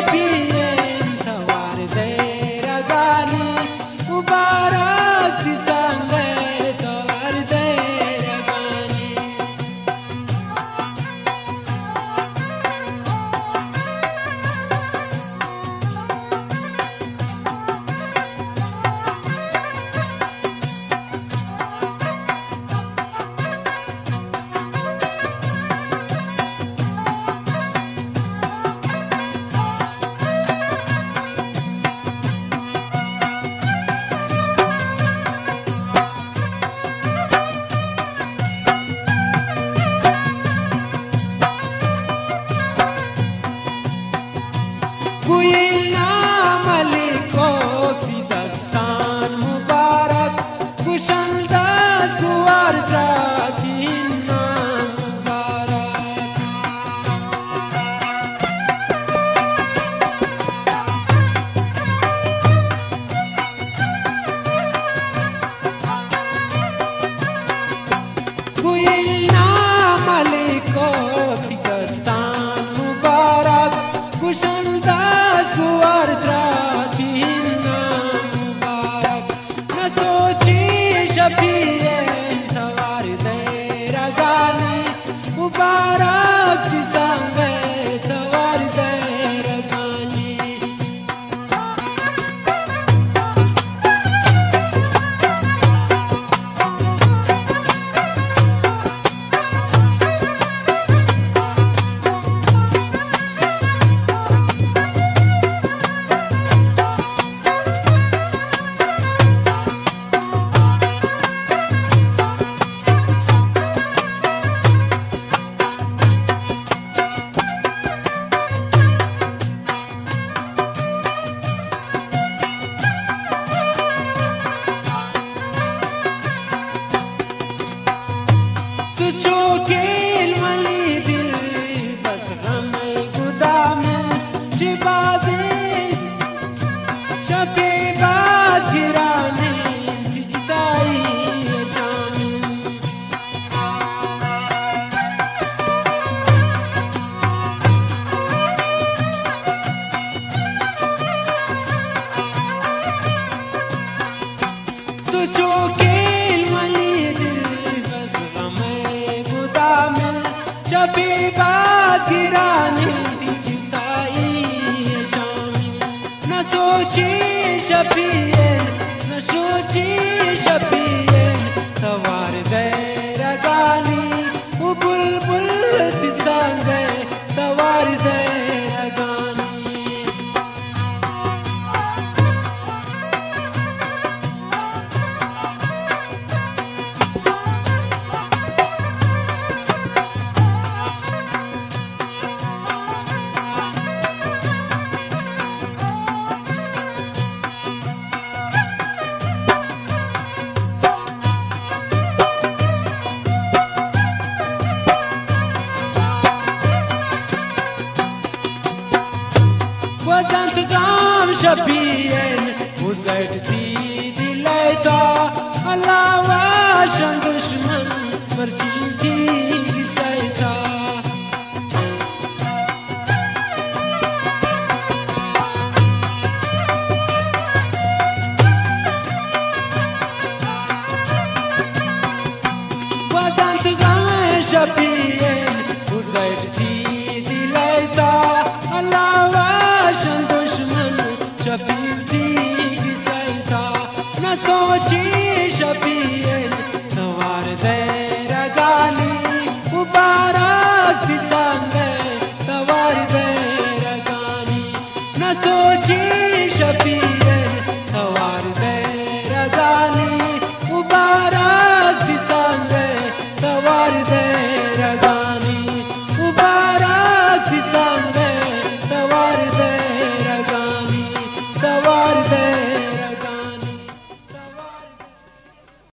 शफीएन सवार दैरगानी मुबारक संगे सवार दैरगानी कुयना मलिको की दस्तान मुबारक कुशंदस गुवार जातीना मुबारक कुयना मलिको की दस्तान मुबारक कुशंदस गुवार जातीना मुबारक न सोची शफीएन सवार दैरगानी मुबारक संगे सवार दैरगानी शफीएन न सोची शफीएन सवार दैरगानी वो बुलबुल संगे सवार दैरगानी वसंत गाम शफीएन उजट थी दिलैता अलावा शन दुश्मन मर्जी थी गिसैता वसंत गाम शफीएन उजट थी